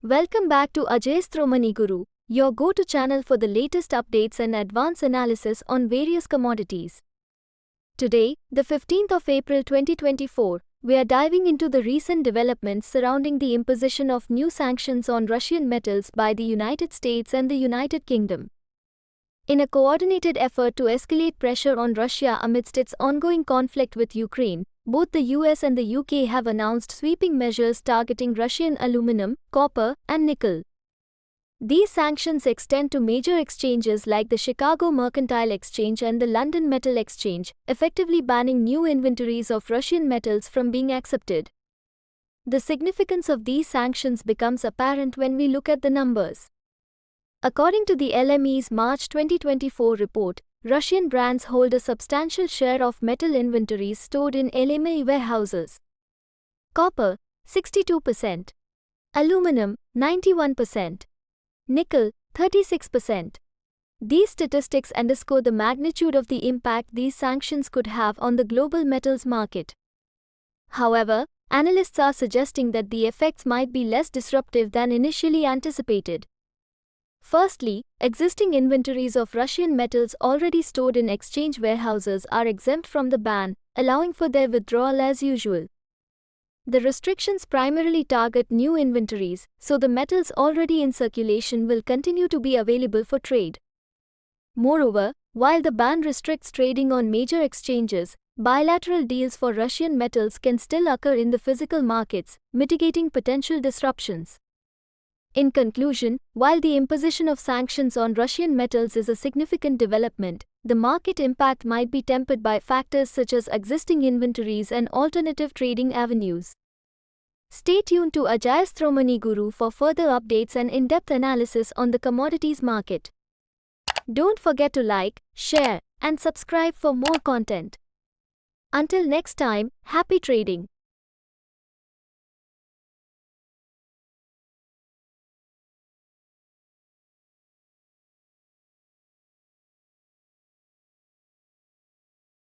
Welcome back to Ajay Guru, your go-to channel for the latest updates and advanced analysis on various commodities. Today, the 15th of April 2024, we are diving into the recent developments surrounding the imposition of new sanctions on Russian metals by the United States and the United Kingdom. In a coordinated effort to escalate pressure on Russia amidst its ongoing conflict with Ukraine, both the US and the UK have announced sweeping measures targeting Russian aluminum, copper, and nickel. These sanctions extend to major exchanges like the Chicago Mercantile Exchange and the London Metal Exchange, effectively banning new inventories of Russian metals from being accepted. The significance of these sanctions becomes apparent when we look at the numbers. According to the LME's March 2024 report, Russian brands hold a substantial share of metal inventories stored in LME warehouses. Copper, 62%. Aluminum, 91%. Nickel, 36%. These statistics underscore the magnitude of the impact these sanctions could have on the global metals market. However, analysts are suggesting that the effects might be less disruptive than initially anticipated. Firstly, existing inventories of Russian metals already stored in exchange warehouses are exempt from the ban, allowing for their withdrawal as usual. The restrictions primarily target new inventories, so the metals already in circulation will continue to be available for trade. Moreover, while the ban restricts trading on major exchanges, bilateral deals for Russian metals can still occur in the physical markets, mitigating potential disruptions. In conclusion, while the imposition of sanctions on Russian metals is a significant development, the market impact might be tempered by factors such as existing inventories and alternative trading avenues. Stay tuned to Ajay Guru for further updates and in-depth analysis on the commodities market. Don't forget to like, share, and subscribe for more content. Until next time, happy trading.